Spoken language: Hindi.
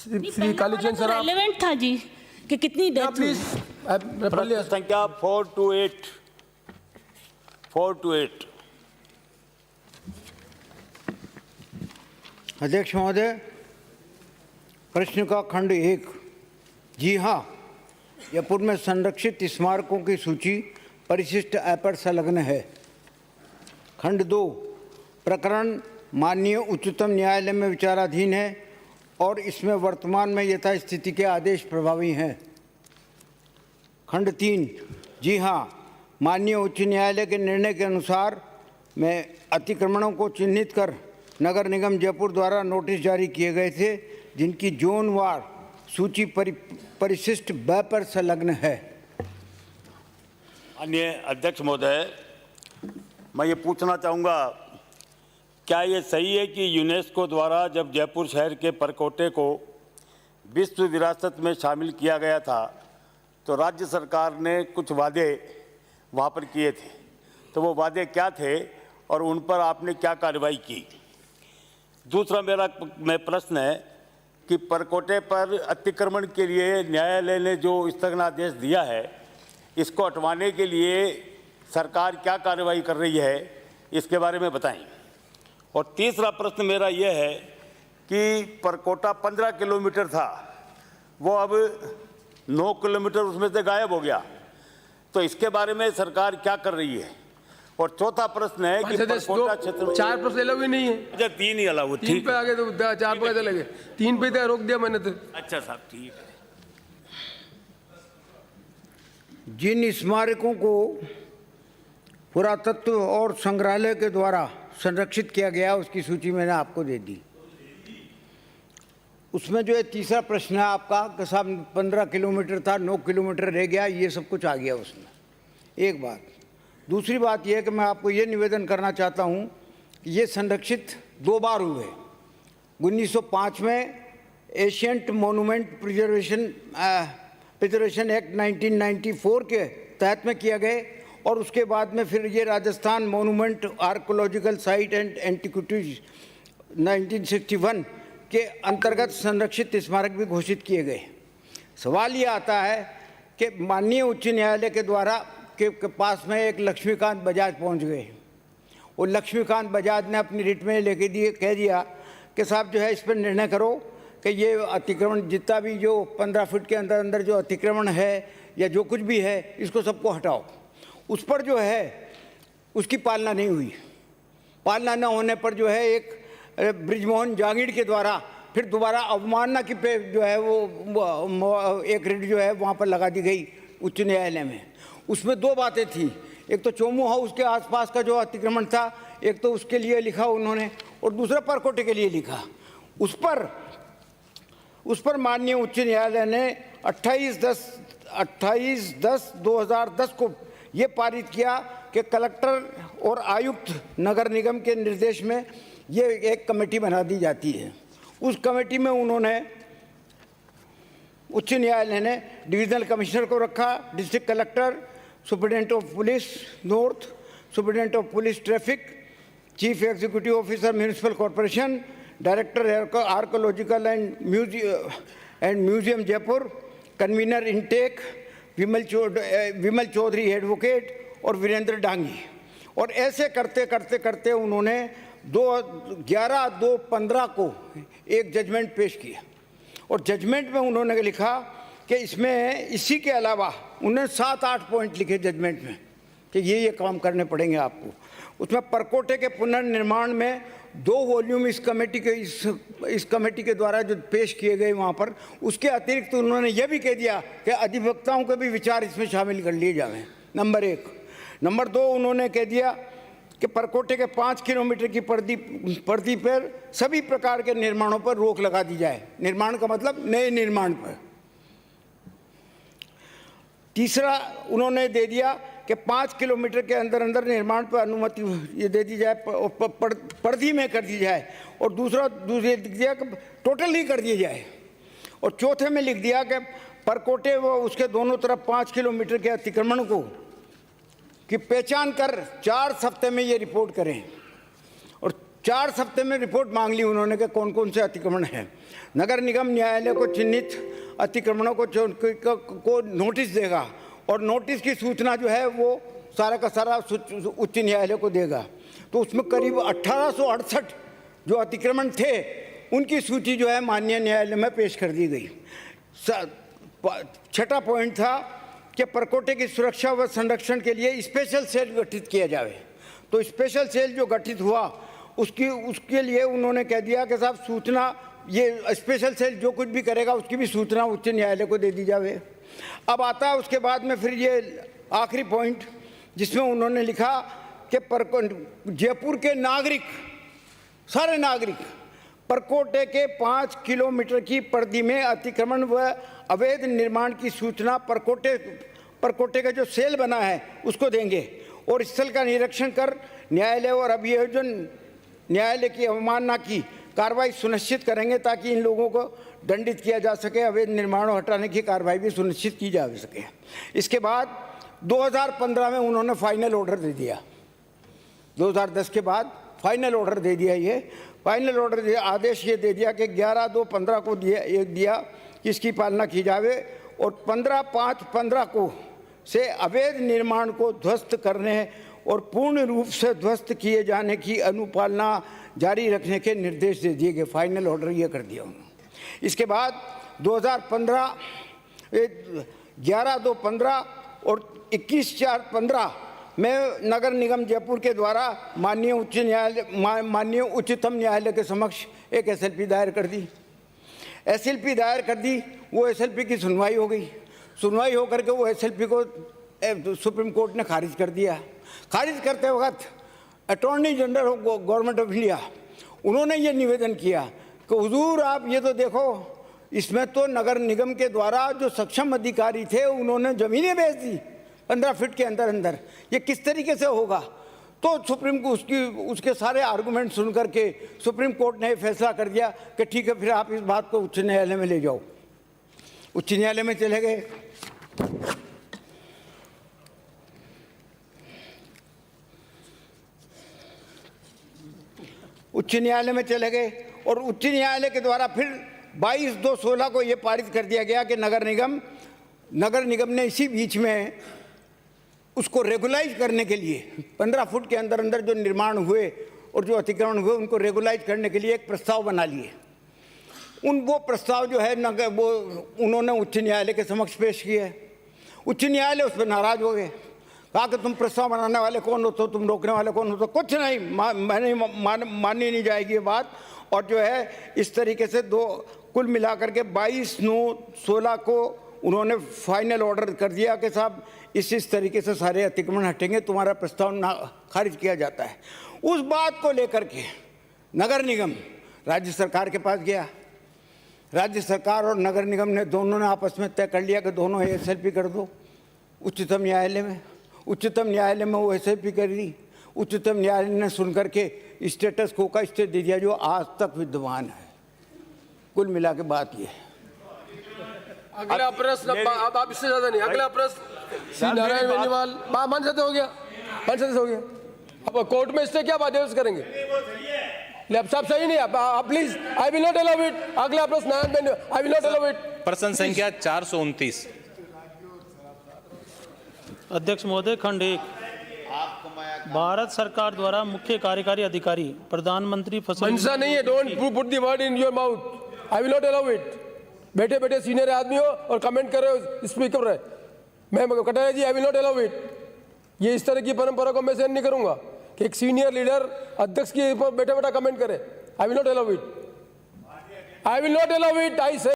श्री कालीचरण सर, रेलेवेंट था जी कि कितनी डेथ हुई। प्लीज प्रश्न संख्या 428। अध्यक्ष महोदय, प्रश्न का खंड 1, जी हाँ, जयपुर में संरक्षित स्मारकों की सूची परिशिष्ट ऐप पर संलग्न है। खंड 2, प्रकरण माननीय उच्चतम न्यायालय में विचाराधीन है और इसमें वर्तमान में यथास्थिति के आदेश प्रभावी हैं। खंड 3, जी हाँ, माननीय उच्च न्यायालय के निर्णय के अनुसार में अतिक्रमणों को चिन्हित कर नगर निगम जयपुर द्वारा नोटिस जारी किए गए थे, जिनकी जोनवार सूची परिशिष्ट ब पर संलग्न है। अन्य अध्यक्ष महोदय, मैं ये पूछना चाहूँगा, क्या ये सही है कि यूनेस्को द्वारा जब जयपुर शहर के परकोटे को विश्व विरासत में शामिल किया गया था तो राज्य सरकार ने कुछ वादे वहाँ पर किए थे, तो वो वादे क्या थे और उन पर आपने क्या कार्रवाई की? दूसरा मेरा प्रश्न है कि परकोटे पर अतिक्रमण के लिए न्यायालय ने जो स्थगनादेश दिया है, इसको हटवाने के लिए सरकार क्या कार्रवाई कर रही है, इसके बारे में बताएं। और तीसरा प्रश्न मेरा यह है कि परकोटा 15 किलोमीटर था, वो अब 9 किलोमीटर उसमें से गायब हो गया, तो इसके बारे में सरकार क्या कर रही है? और चौथा प्रश्न है कि परकोटा क्षेत्र में 4 प्रश्न अलग ही नहीं है। अच्छा, 3 ही अलग, 3 पे आगे तो 4 पे कैसे लगे? 3 पे तो रोक दिया मैंने तो। अच्छा साहब, ठीक है। जिन स्मारकों को पुरातत्व और संग्रहालय के द्वारा संरक्षित किया गया उसकी सूची मैंने आपको दे दी। उसमें जो है तीसरा प्रश्न है आपका कि साहब 15 किलोमीटर था, 9 किलोमीटर रह गया, ये सब कुछ आ गया उसमें, एक बात। दूसरी बात यह है कि मैं आपको ये निवेदन करना चाहता हूँ कि ये संरक्षित 2 बार हुए। 1905 में एशियंट मोनूमेंट प्रिजर्वेशन एक्ट 1994 के तहत में किया गए और उसके बाद में फिर ये Rajasthan monument archaeological site and antiquities 1961 के अंतर्गत संरक्षित स्मारक भी घोषित किए गए। सवाल ये आता है कि माननीय उच्च न्यायालय के द्वारा के पास में एक लक्ष्मीकांत बजाज पहुंच गए और लक्ष्मीकांत बजाज ने अपनी रिट में लेके कह दिया कि साहब जो है इस पर निर्णय करो कि ये अतिक्रमण जितना भी जो 15 फीट के अंदर अंदर जो अतिक्रमण है या जो कुछ भी है इसको सबको हटाओ। उस पर जो है उसकी पालना नहीं हुई। पालना न होने पर जो है एक बृजमोहन जागीर के द्वारा फिर दोबारा अवमानना की पे जो है वो एक रिट जो है वहाँ पर लगा दी गई उच्च न्यायालय में। उसमें 2 बातें थी, एक तो चोमू हाउस के आसपास का जो अतिक्रमण था, एक तो उसके लिए लिखा उन्होंने और दूसरा परकोटे के लिए लिखा। उस पर माननीय उच्च न्यायालय ने 28/10/2010 को ये पारित किया कि कलेक्टर और आयुक्त नगर निगम के निर्देश में ये एक कमेटी बना दी जाती है। उस कमेटी में उन्होंने उच्च न्यायालय ने डिविजनल कमिश्नर को रखा, district collector, superintendent of police north, superintendent of police traffic, chief executive officer municipal corporation, director archaeological and museum Jaipur, convener INTACH Vimal Chaudhary advocate और वीरेंद्र डांगी। और ऐसे करते करते करते उन्होंने 11/2/15 को एक जजमेंट पेश किया और जजमेंट में उन्होंने लिखा कि इसमें इसी के अलावा उन्होंने 7-8 पॉइंट लिखे जजमेंट में कि ये काम करने पड़ेंगे आपको। उसमें परकोटे के पुनर्निर्माण में 2 वॉल्यूम इस कमेटी के द्वारा जो पेश किए गए वहाँ पर, उसके अतिरिक्त तो उन्होंने ये भी कह दिया कि अधिवक्ताओं के भी विचार इसमें शामिल कर लिए जाएं, नंबर 1। नंबर 2 उन्होंने कह दिया कि परकोटे के 5 किलोमीटर की परिधि पर सभी प्रकार के निर्माणों पर रोक लगा दी जाए। निर्माण का मतलब नए निर्माण पर। तीसरा उन्होंने दे दिया कि 5 किलोमीटर के अंदर अंदर निर्माण पर अनुमति ये दे दी जाए, परिधि में कर दी जाए। और दूसरे लिख दिया कि टोटल ही कर दिया जाए। और चौथे में लिख दिया कि परकोटे व उसके दोनों तरफ 5 किलोमीटर के अतिक्रमण को की पहचान कर 4 हफ्ते में ये रिपोर्ट करें। और 4 हफ्ते में रिपोर्ट मांग ली उन्होंने कि कौन कौन से अतिक्रमण हैं। नगर निगम न्यायालय को चिन्हित अतिक्रमणों को नोटिस देगा और नोटिस की सूचना जो है वो सारा का सारा उच्च न्यायालय को देगा। तो उसमें करीब 1868 जो अतिक्रमण थे उनकी सूची जो है माननीय न्यायालय में पेश कर दी गई। छठा पॉइंट था कि परकोटे की सुरक्षा व संरक्षण के लिए स्पेशल सेल गठित किया जाए। तो स्पेशल सेल जो गठित हुआ उसके लिए उन्होंने कह दिया कि साहब सूचना, ये स्पेशल सेल जो कुछ भी करेगा उसकी भी सूचना उच्च न्यायालय को दे दी जाए। अब आता है उसके बाद में फिर ये आखिरी पॉइंट जिसमें उन्होंने लिखा कि जयपुर के नागरिक, सारे नागरिक परकोटे के 5 किलोमीटर की परिधि में अतिक्रमण व अवैध निर्माण की सूचना परकोटे का जो सेल बना है उसको देंगे और स्थल का निरीक्षण कर न्यायालय और अभियोजन न्यायालय की अवमानना की कार्रवाई सुनिश्चित करेंगे ताकि इन लोगों को दंडित किया जा सके, अवैध निर्माणों हटाने की कार्रवाई भी सुनिश्चित की जा सके। इसके बाद 2015 में उन्होंने फाइनल ऑर्डर दे दिया। 2010 के बाद फाइनल ऑर्डर दे दिया। ये फाइनल ऑर्डर आदेश ये दे दिया कि 11/2/15 को दिया कि इसकी पालना की जाए और 15/5/15 को से अवैध निर्माण को ध्वस्त करने और पूर्ण रूप से ध्वस्त किए जाने की अनुपालना जारी रखने के निर्देश दे दिए गए। फाइनल ऑर्डर ये कर दिया उन्होंने। इसके बाद 2015 11/2/15 और 21/4/15 में नगर निगम जयपुर के द्वारा माननीय उच्चतम न्यायालय के समक्ष एक SLP दायर कर दी। SLP दायर कर दी, वो SLP की सुनवाई हो गई। सुनवाई होकर के वो SLP को सुप्रीम कोर्ट ने खारिज कर दिया। खारिज करते वक्त attorney general of government of India उन्होंने ये निवेदन किया कि हुजूर आप ये तो देखो, इसमें तो नगर निगम के द्वारा जो सक्षम अधिकारी थे उन्होंने ज़मीनें बेच दी 15 फीट के अंदर अंदर, ये किस तरीके से होगा। तो सुप्रीम को उसके सारे आर्गूमेंट सुन करके सुप्रीम कोर्ट ने फैसला कर दिया कि ठीक है, फिर आप इस बात को उच्च न्यायालय में ले जाओ। उच्च न्यायालय में चले गए। उच्च न्यायालय में चले गए और उच्च न्यायालय के द्वारा फिर 22/2/16 को ये पारित कर दिया गया कि नगर निगम ने इसी बीच में उसको रेगुलाइज करने के लिए 15 फुट के अंदर अंदर जो निर्माण हुए और जो अतिक्रमण हुए उनको रेगुलाइज करने के लिए एक प्रस्ताव बना लिए। वो प्रस्ताव जो है वो उन्होंने उच्च न्यायालय के समक्ष पेश किए। उच्च न्यायालय उस पर नाराज हो गए, कहा कि तुम प्रस्ताव बनाने वाले कौन होते हो, तुम रोकने वाले कौन होते हो। कुछ नहीं, मानी नहीं जाएगी ये बात। और जो है इस तरीके से कुल मिलाकर के 22/9/16 को उन्होंने फाइनल ऑर्डर कर दिया कि साहब इस तरीके से सारे अतिक्रमण हटेंगे, तुम्हारा प्रस्ताव खारिज किया जाता है। उस बात को लेकर के नगर निगम राज्य सरकार के पास गया। राज्य सरकार और नगर निगम ने दोनों ने आपस में तय कर लिया कि दोनों SLP कर दो उच्चतम न्यायालय में। उच्चतम न्यायालय में वो SLP कर दी। उच्चतम न्यायालय ने सुनकर के स्टेटस को का स्टे दे दिया जो आज तक विद्यमान है। कुल मिला के बात ये है। अगला प्रश्न, अब आप इससे ज्यादा नहीं। अगला प्रश्न श्री नारायण बेनीवाल। मान सकते हो गया, मान सकते हो गया। अब कोर्ट में इससे क्या बात करेंगे? सब सही नहीं, आप please, I will not allow it. अगला प्रश्न नारायण बेनीवाल, आई विल नॉट अलाउ इट। प्रश्न संख्या 429। अध्यक्ष महोदय, खंड 1, भारत सरकार द्वारा मुख्य कार्यकारी अधिकारी प्रधानमंत्री फसल मंशा नहीं है। Don't put the word in your mouth. I will not allow it. बैठे बैठे सीनियर आदमी हो और कमेंट कर रहे हो, स्पीकर रहे। मैं Kataria ji, I will not allow it. ये इस तरह की परंपरा को मैं सहन नहीं करूंगा कि एक सीनियर लीडर अध्यक्ष के ऊपर बैठे बैठा कमेंट करे। I will not allow it. I will not allow it. I से